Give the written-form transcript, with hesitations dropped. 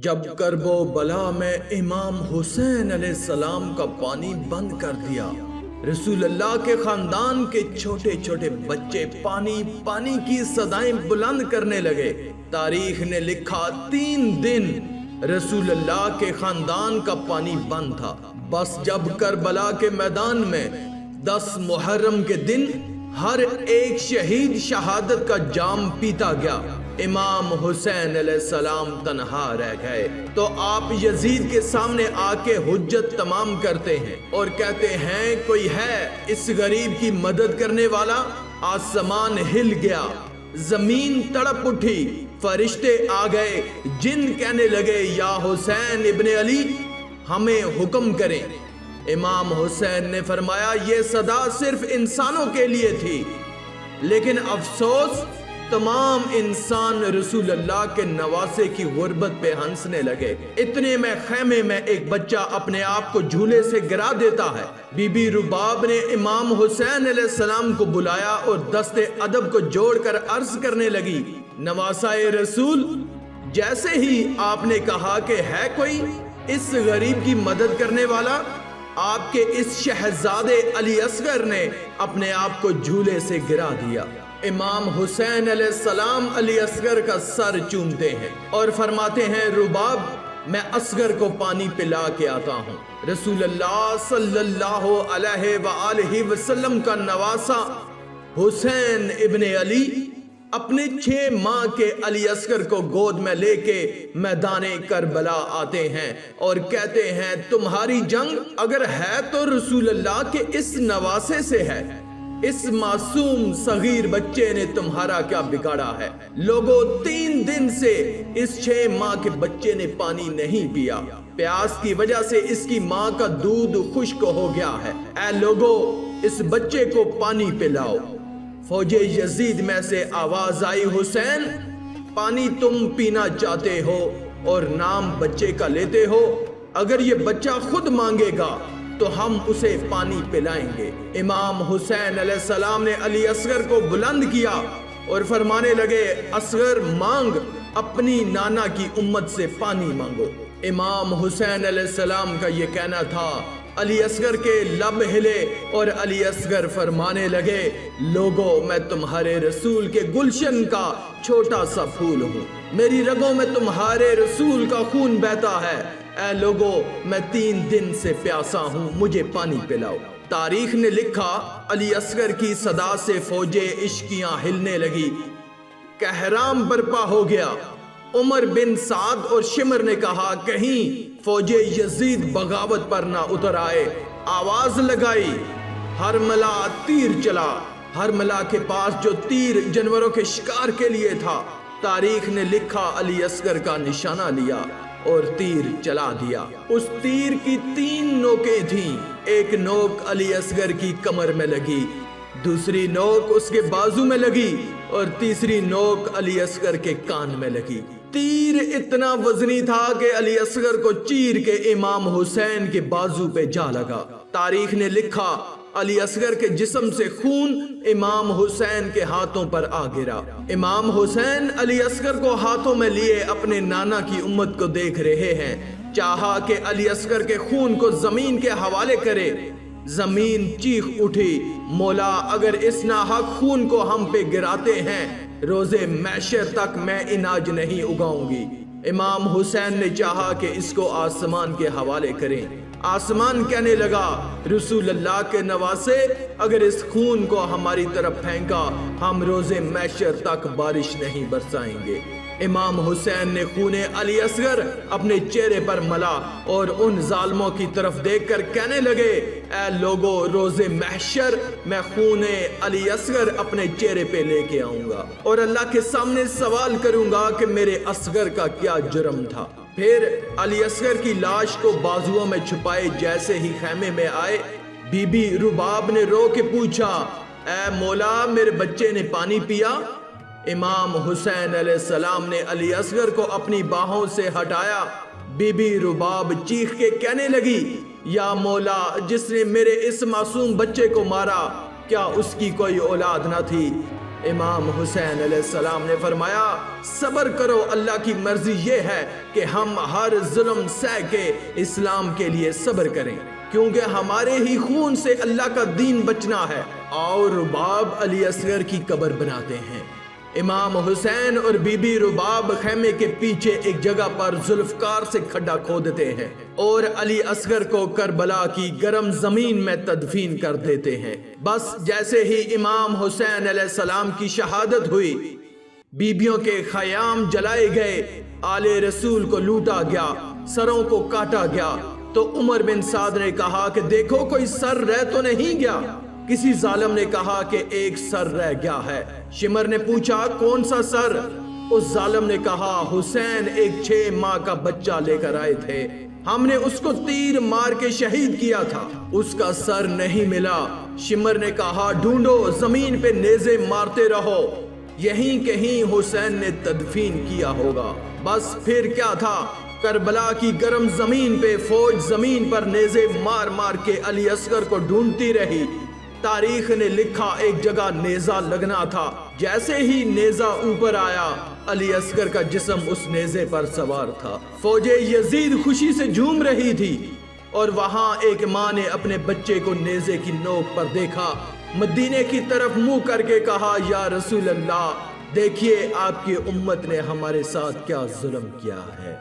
جب کرب و بلا میں امام حسین علیہ السلام کا پانی بند کر دیا، رسول اللہ کے خاندان کے چھوٹے چھوٹے بچے پانی پانی کی صدائیں بلند کرنے لگے۔ تاریخ نے لکھا 3 دن رسول اللہ کے خاندان کا پانی بند تھا۔ بس جب کربلا کے میدان میں 10 محرم کے دن ہر ایک شہید شہادت کا جام پیتا گیا، امام حسین علیہ السلام تنہا رہ گئے، تو آپ یزید کے سامنے آ کے حجت تمام کرتے ہیں اور کہتے ہیں کوئی ہے اس غریب کی مدد کرنے والا؟ آسمان ہل گیا، زمین تڑپ اٹھی، فرشتے آ گئے، جن کہنے لگے یا حسین ابن علی ہمیں حکم کریں۔ امام حسین نے فرمایا یہ صدا صرف انسانوں کے لیے تھی، لیکن افسوس تمام انسان رسول اللہ کے نواسے کی غربت پہ ہنسنے لگے۔ اتنے میں خیمے میں ایک بچہ اپنے آپ کو جھولے سے گرا دیتا ہے۔ بی بی رباب نے امام حسین علیہ السلام کو بلایا اور دست ادب کو جوڑ کر عرض کرنے لگی، نواسائے رسول، جیسے ہی آپ نے کہا کہ ہے کوئی اس غریب کی مدد کرنے والا، آپ کے اس شہزادے علی اصغر نے اپنے آپ کو جھولے سے گرا دیا۔ امام حسین علیہ السلام علی اصغر کا سر چومتے ہیں اور فرماتے ہیں رباب میں اصغر کو پانی پلا کے آتا ہوں۔ رسول اللہ صلی اللہ علیہ وآلہ وسلم کا نواسا حسین ابن علی اپنے 6 ماہ کے علی اصغر کو گود میں لے کے میدان کربلا آتے ہیں اور کہتے ہیں تمہاری جنگ اگر ہے تو رسول اللہ کے اس نواسے سے ہے، اس معصوم صغیر بچے نے تمہارا کیا بگاڑا ہے؟ لوگوں 3 دن سے اس 6 ماہ کے بچے نے پانی نہیں پیا، پیاس کی وجہ سے اس کی ماں کا دودھ خشک ہو گیا ہے، اے لوگوں اس بچے کو پانی پلاؤ۔ فوج یزید میں سے آواز آئی حسین پانی تم پینا چاہتے ہو اور نام بچے کا لیتے ہو، اگر یہ بچہ خود مانگے گا تو ہم اسے پانی پلائیں گے۔ امام حسین علیہ السلام نے علی اصغر کو بلند کیا اور فرمانے لگے اصغر مانگ، اپنی نانا کی امت سے پانی مانگو۔ امام حسین علیہ السلام کا یہ کہنا تھا، علی اصغر کے لب ہلے اور علی اصغر فرمانے لگے لوگوں میں تمہارے رسول کے گلشن کا چھوٹا سا پھول ہوں، میری رگوں میں تمہارے رسول کا خون بہتا ہے، اے لوگوں میں 3 دن سے پیاسا ہوں، مجھے پانی پلاؤ۔ تاریخ نے لکھا علی اصغر کی صدا سے فوجیں عشقیاں ہلنے لگی، کہرام برپا ہو گیا۔ عمر بن سعد اور شمر نے کہا کہیں فوج یزید بغاوت پر نہ اتر آئے، آواز لگائی، ہرملا تیر چلا۔ ہرملا کے پاس جو تیر جانوروں کے شکار کے لیے تھا، تاریخ نے لکھا علی اصغر کا نشانہ لیا اور تیر چلا دیا۔ اس تیر کی 3 نوکیں تھیں، ایک نوک علی اصغر کی کمر میں لگی، دوسری نوک اس کے بازو میں لگی اور تیسری نوک علی اصغر کے کان میں لگی۔ تیر اتنا وزنی تھا کہ علی اصغر کو چیر کے امام حسین کے بازو پہ جا لگا۔ تاریخ نے لکھا علی اصغر کے جسم سے خون امام حسین کے ہاتھوں پر آ گرا۔ امام حسین علی اصغر کو ہاتھوں میں لیے اپنے نانا کی امت کو دیکھ رہے ہیں، چاہا کہ علی اصغر کے خون کو زمین کے حوالے کرے۔ زمین چیخ اٹھی، مولا اگر اس ناحق خون کو ہم پہ گراتے ہیں روزے محشر تک میں اناج نہیں اگاؤں گی۔ امام حسین نے چاہا کہ اس کو آسمان کے حوالے کریں، آسمان کہنے لگا رسول اللہ کے نواسے اگر اس خون کو ہماری طرف پھینکا ہم روزے محشر تک بارش نہیں برسائیں گے۔ امام حسین نے خون علی اصغر اپنے چہرے پر ملا اور ان ظالموں کی طرف دیکھ کر کہنے لگے اے لوگو روز محشر میں خون علی اصغر اپنے چہرے پہ لے کے آؤں گا اور اللہ کے سامنے سوال کروں گا کہ میرے اصغر کا کیا جرم تھا۔ پھر علی اصغر کی لاش کو بازوؤں میں چھپائے جیسے ہی خیمے میں آئے، بی بی رباب نے رو کے پوچھا اے مولا میرے بچے نے پانی پیا؟ امام حسین علیہ السلام نے علی اصغر کو اپنی باہوں سے ہٹایا۔ بی بی رباب چیخ کے کہنے لگی یا مولا جس نے میرے اس معصوم بچے کو مارا کیا اس کی کوئی اولاد نہ تھی؟ امام حسین علیہ السلام نے فرمایا صبر کرو، اللہ کی مرضی یہ ہے کہ ہم ہر ظلم سہ کے اسلام کے لیے صبر کریں، کیونکہ ہمارے ہی خون سے اللہ کا دین بچنا ہے۔ اور رباب علی اصغر کی قبر بناتے ہیں۔ امام حسین اور بی بی رباب خیمے کے پیچھے ایک جگہ پر ذوالفقار سے کھڈا کھودتے ہیں اور علی اصغر کو کربلا کی گرم زمین میں تدفین کر دیتے ہیں۔ بس جیسے ہی امام حسین علیہ السلام کی شہادت ہوئی، بیبیوں کے خیام جلائے گئے، آل رسول کو لوٹا گیا، سروں کو کاٹا گیا، تو عمر بن سعد نے کہا کہ دیکھو کوئی سر رہ تو نہیں گیا۔ کسی ظالم نے کہا کہ ایک سر رہ گیا ہے۔ شمر نے پوچھا کون سا سر؟ اس ظالم نے کہا حسین ایک 6 ماہ کا بچہ لے کر آئے تھے، ہم نے اس کو تیر مار کے شہید کیا تھا، اس کا سر نہیں ملا۔ شمر نے کہا ڈھونڈو، زمین پہ نیزے مارتے رہو، یہیں کہیں حسین نے تدفین کیا ہوگا۔ بس پھر کیا تھا، کربلا کی گرم زمین پہ فوج زمین پر نیزے مار مار کے علی اصغر کو ڈھونڈتی رہی۔ تاریخ نے لکھا ایک جگہ نیزہ لگنا تھا، جیسے ہی نیزہ اوپر آیا علی اصغر کا جسم اس نیزے پر سوار تھا۔ فوج یزید خوشی سے جھوم رہی تھی اور وہاں ایک ماں نے اپنے بچے کو نیزے کی نوک پر دیکھا، مدینے کی طرف منہ کر کے کہا یا رسول اللہ، دیکھیے آپ کی امت نے ہمارے ساتھ کیا ظلم کیا ہے۔